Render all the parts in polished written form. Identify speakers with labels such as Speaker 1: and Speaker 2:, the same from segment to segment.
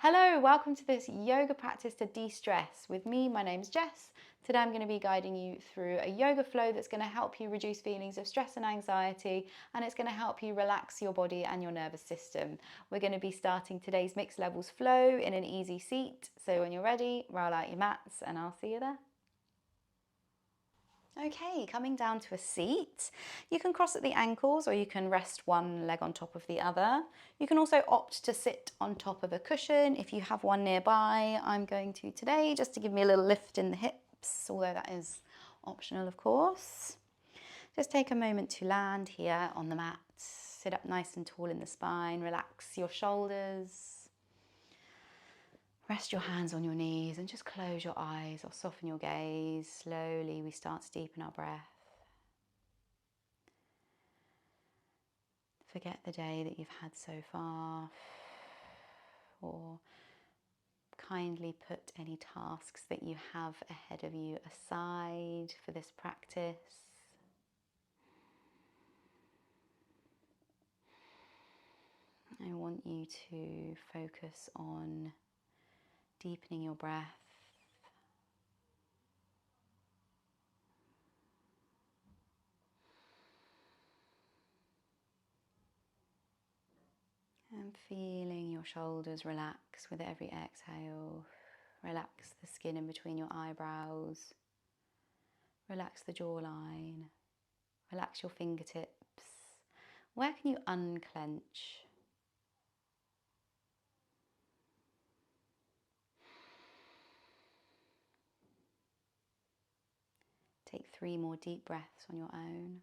Speaker 1: Hello, welcome to this yoga practice to de-stress. With me, my name's Jess. Today I'm going to be guiding you through a yoga flow that's going to help you reduce feelings of stress and anxiety, and it's going to help you relax your body and your nervous system. We're going to be starting today's mixed levels flow in an easy seat. So when you're ready, roll out your mats and I'll see you there. Okay, coming down to a seat. You can cross at the ankles or you can rest one leg on top of the other. You can also opt to sit on top of a cushion if you have one nearby. I'm going to today just to give me a little lift in the hips, although that is optional of course. Just take a moment to land here on the mat. Sit up nice and tall in the spine, relax your shoulders. Rest your hands on your knees and just close your eyes or soften your gaze. Slowly we start to deepen our breath. Forget the day that you've had so far, or kindly put any tasks that you have ahead of you aside for this practice. I want you to focus on deepening your breath. And feeling your shoulders relax with every exhale. Relax the skin in between your eyebrows. Relax the jawline. Relax your fingertips. Where can you unclench? Take 3 more deep breaths on your own.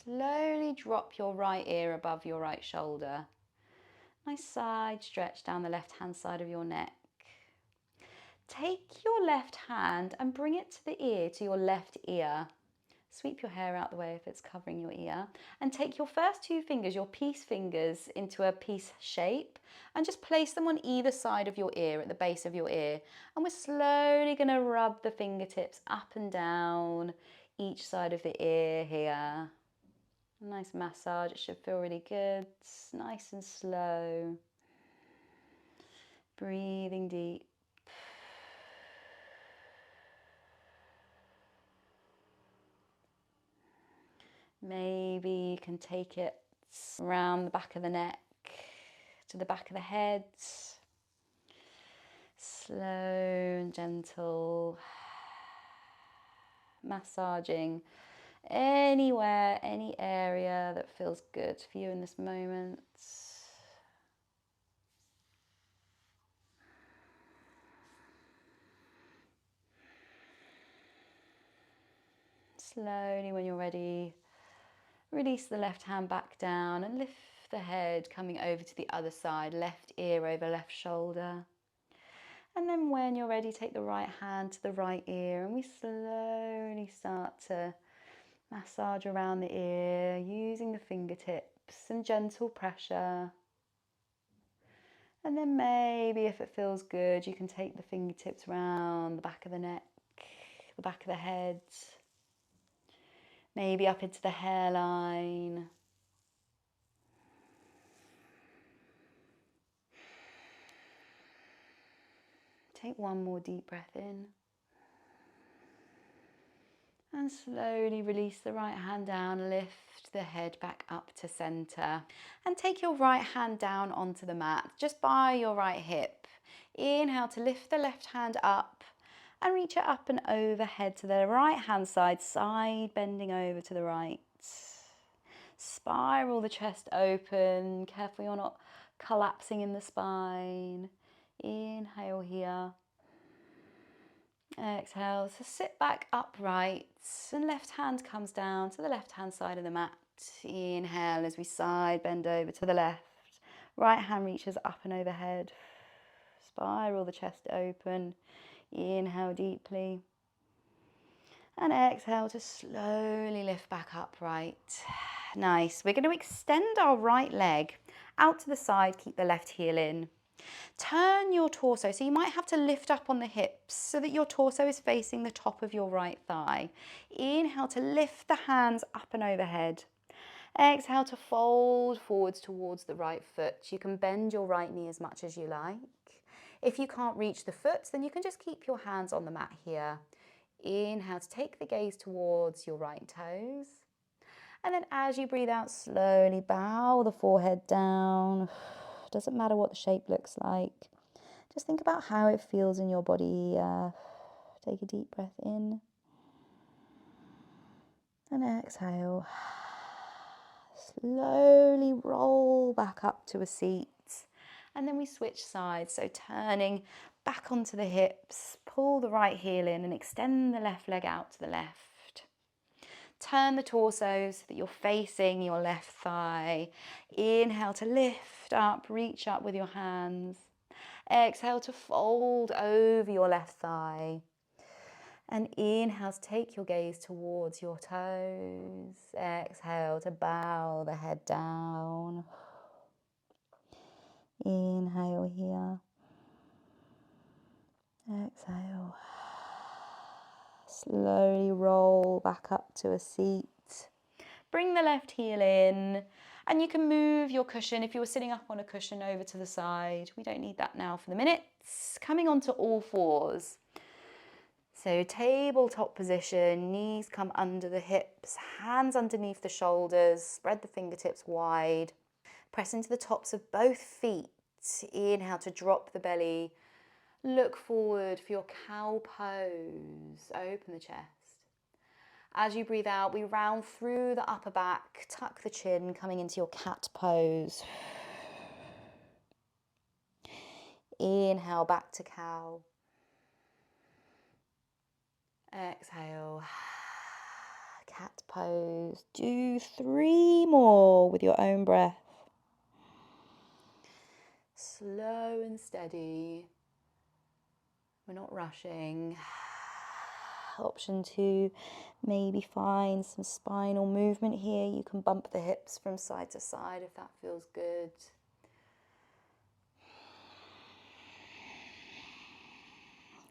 Speaker 1: Slowly drop your right ear above your right shoulder. Nice side stretch down the left hand side of your neck. Take your left hand and bring it to the ear, to your left ear. Sweep your hair out the way if it's covering your ear. And take your first 2 fingers, your peace fingers, into a peace shape and just place them on either side of your ear, at the base of your ear. And we're slowly going to rub the fingertips up and down each side of the ear here. A nice massage, it should feel really good. Nice and slow. Breathing deep. Maybe you can take it around the back of the neck to the back of the head. Slow and gentle. Massaging anywhere, any area that feels good for you in this moment. Slowly, when you're ready, release the left hand back down and lift the head coming over to the other side, left ear over left shoulder. And then when you're ready, take the right hand to the right ear and we slowly start to massage around the ear using the fingertips and gentle pressure. And then maybe if it feels good, you can take the fingertips around the back of the neck, the back of the head, maybe up into the hairline. Take 1 more deep breath in. And slowly release the right hand down, lift the head back up to center. And take your right hand down onto the mat, just by your right hip. Inhale to lift the left hand up and reach it up and overhead to the right hand side, side bending over to the right. Spiral the chest open, careful you're not collapsing in the spine. Inhale here. Exhale, so sit back upright and left hand comes down to the left hand side of the mat. Inhale as we side bend over to the left. Right hand reaches up and overhead. Spiral the chest open. Inhale deeply. And exhale to slowly lift back upright. Nice. We're going to extend our right leg out to the side, keep the left heel in. Turn your torso, so you might have to lift up on the hips so that your torso is facing the top of your right thigh. Inhale to lift the hands up and overhead. Exhale to fold forwards towards the right foot. You can bend your right knee as much as you like. If you can't reach the foot, then you can just keep your hands on the mat here. Inhale to take the gaze towards your right toes. And then as you breathe out, slowly bow the forehead down. Doesn't matter what the shape looks like. Just think about how it feels in your body here. Take a deep breath in. And exhale. Slowly roll back up to a seat. And then we switch sides. So turning back onto the hips, pull the right heel in and extend the left leg out to the left. Turn the torso so that you're facing your left thigh. Inhale to lift up, reach up with your hands. Exhale to fold over your left thigh. And inhale to take your gaze towards your toes. Exhale to bow the head down. Inhale here. Exhale. Slowly roll back up to a seat. Bring the left heel in, and you can move your cushion, if you were sitting up on a cushion, over to the side. We don't need that now for the minutes. Coming onto all fours. So tabletop position, knees come under the hips, hands underneath the shoulders, spread the fingertips wide. Press into the tops of both feet. Inhale to drop the belly. Look forward for your cow pose. Open the chest. As you breathe out, we round through the upper back, tuck the chin, coming into your cat pose. Inhale, back to cow. Exhale, cat pose. Do 3 more with your own breath. Slow and steady. We're not rushing. Option 2, maybe find some spinal movement here. You can bump the hips from side to side if that feels good.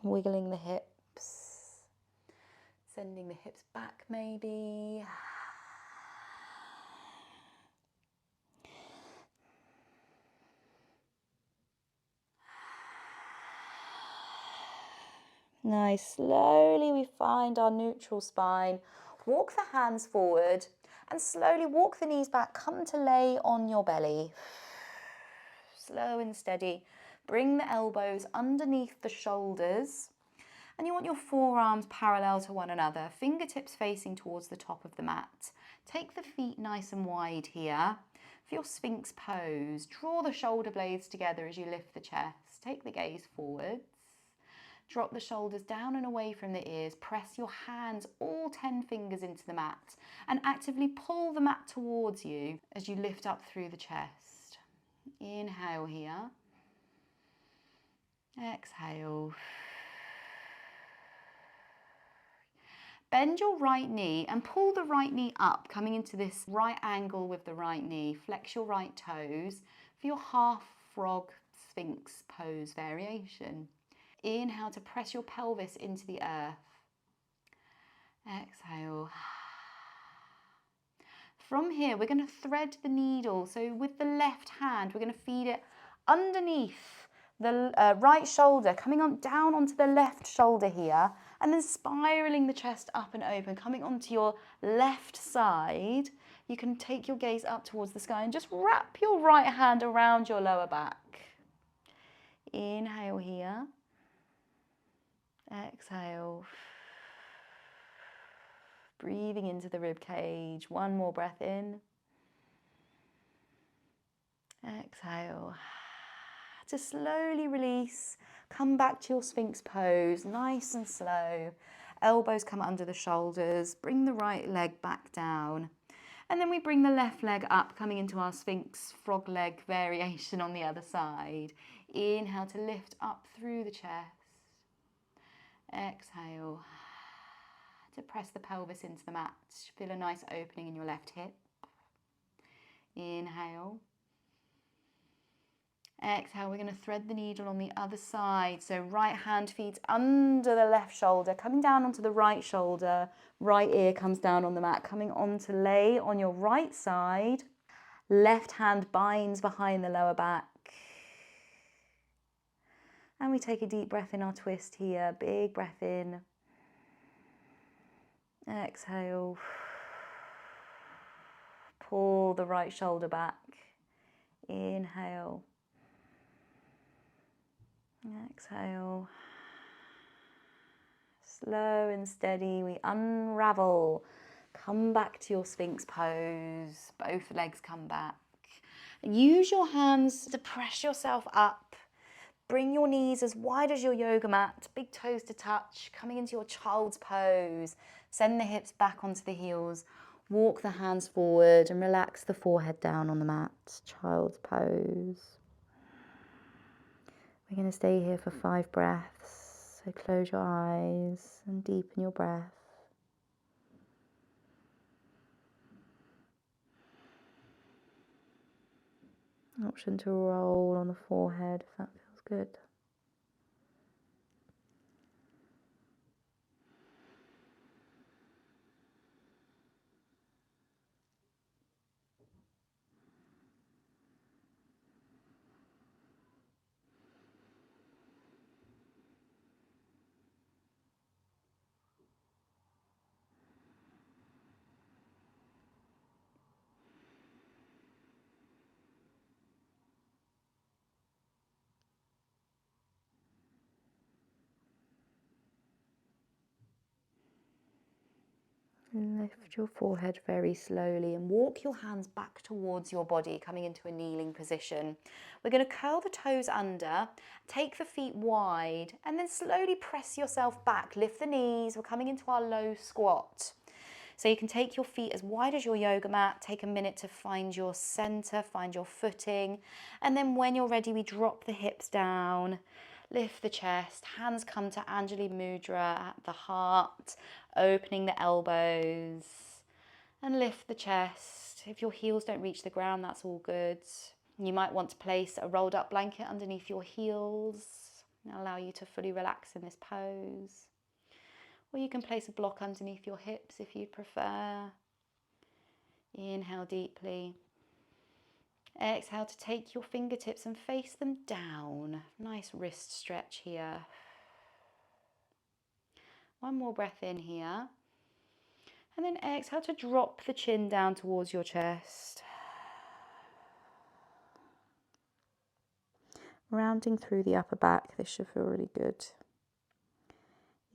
Speaker 1: Wiggling the hips, sending the hips back maybe. Nice. Slowly we find our neutral spine. Walk the hands forward and slowly walk the knees back. Come to lay on your belly. Slow and steady. Bring the elbows underneath the shoulders. And you want your forearms parallel to one another, fingertips facing towards the top of the mat. Take the feet nice and wide here. For your Sphinx pose, draw the shoulder blades together as you lift the chest. Take the gaze forwards. Drop the shoulders down and away from the ears. Press your hands, all 10 fingers, into the mat and actively pull the mat towards you as you lift up through the chest. Inhale here. Exhale. Bend your right knee and pull the right knee up, coming into this right angle with the right knee. Flex your right toes for your half frog Sphinx pose variation. Inhale to press your pelvis into the earth. Exhale. From here, we're going to thread the needle. So with the left hand, we're going to feed it underneath the right shoulder, coming on down onto the left shoulder here, and then spiraling the chest up and open, coming onto your left side. You can take your gaze up towards the sky and just wrap your right hand around your lower back. Inhale here. Exhale. Breathing into the rib cage. One more breath in. Exhale. To slowly release, come back to your Sphinx pose, nice and slow. Elbows come under the shoulders. Bring the right leg back down. And then we bring the left leg up, coming into our Sphinx frog leg variation on the other side. Inhale to lift up through the chest. Exhale to press the pelvis into the mat. Feel a nice opening in your left hip. Inhale. Exhale, we're going to thread the needle on the other side. So right hand feet under the left shoulder, coming down onto the right shoulder. Right ear comes down on the mat, coming on to lay on your right side. Left hand binds behind the lower back. And we take a deep breath in our twist here. Big breath in. Exhale. Pull the right shoulder back. Inhale. Exhale. Slow and steady, we unravel. Come back to your Sphinx pose. Both legs come back. Use your hands to press yourself up. Bring your knees as wide as your yoga mat. Big toes to touch. Coming into your child's pose. Send the hips back onto the heels. Walk the hands forward and relax the forehead down on the mat. Child's pose. We're going to stay here for 5 breaths. So close your eyes and deepen your breath. Option to roll on the forehead if that feels good. Lift your forehead very slowly and walk your hands back towards your body, coming into a kneeling position. We're going to curl the toes under, take the feet wide, and then slowly press yourself back. Lift the knees. We're coming into our low squat. So you can take your feet as wide as your yoga mat, take a minute to find your center, find your footing, and then when you're ready, we drop the hips down. Lift the chest, hands come to Anjali Mudra at the heart, opening the elbows, and lift the chest. If your heels don't reach the ground, that's all good. You might want to place a rolled up blanket underneath your heels, allow you to fully relax in this pose. Or you can place a block underneath your hips if you prefer. Inhale deeply. Exhale to take your fingertips and face them down. Nice wrist stretch here. One more breath in here. And then exhale to drop the chin down towards your chest. Rounding through the upper back, this should feel really good.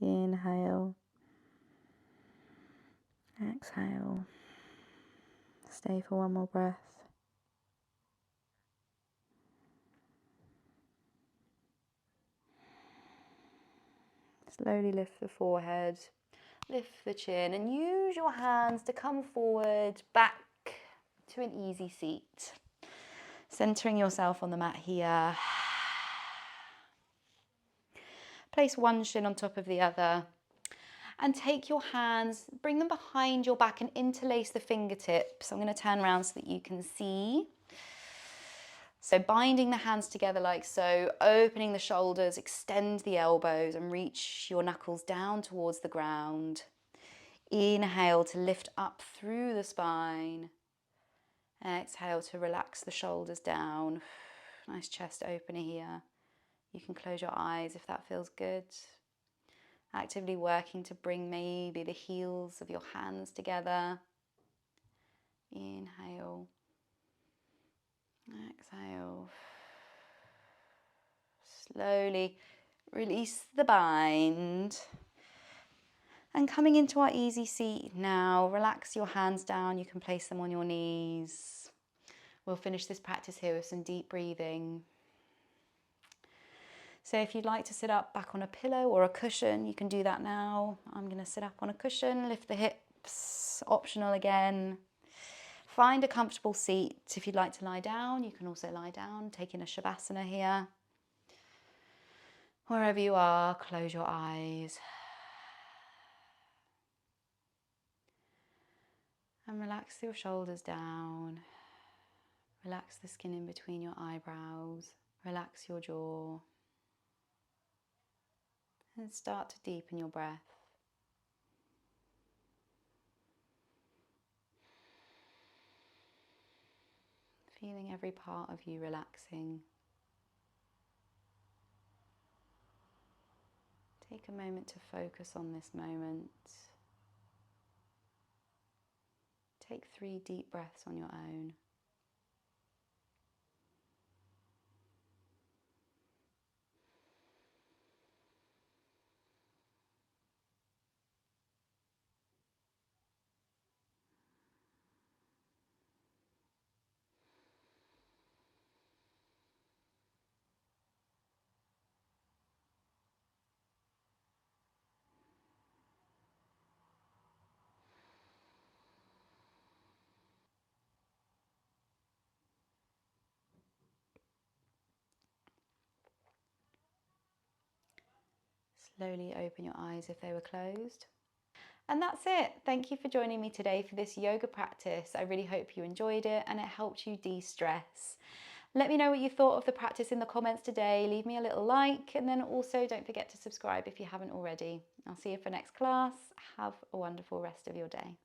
Speaker 1: Inhale. Exhale. Stay for one more breath. Slowly lift the forehead, lift the chin, and use your hands to come forward, back to an easy seat. Centering yourself on the mat here. Place one shin on top of the other. And take your hands, bring them behind your back and interlace the fingertips. I'm going to turn around so that you can see. So binding the hands together like so, opening the shoulders, extend the elbows and reach your knuckles down towards the ground. Inhale to lift up through the spine. Exhale to relax the shoulders down. Nice chest opener here. You can close your eyes if that feels good. Actively working to bring maybe the heels of your hands together. Inhale. Exhale. Slowly release the bind. And coming into our easy seat now, relax your hands down. You can place them on your knees. We'll finish this practice here with some deep breathing. So if you'd like to sit up back on a pillow or a cushion, you can do that now. I'm going to sit up on a cushion, lift the hips, optional again. Find a comfortable seat. If you'd like to lie down, you can also lie down, taking a shavasana here. Wherever you are, close your eyes. And relax your shoulders down. Relax the skin in between your eyebrows. Relax your jaw. And start to deepen your breath. Feeling every part of you relaxing. Take a moment to focus on this moment. Take 3 deep breaths on your own. Slowly open your eyes if they were closed. And that's it. Thank you for joining me today for this yoga practice. I really hope you enjoyed it and it helped you de-stress. Let me know what you thought of the practice in the comments today. Leave me a little like, and then also don't forget to subscribe if you haven't already. I'll see you for next class. Have a wonderful rest of your day.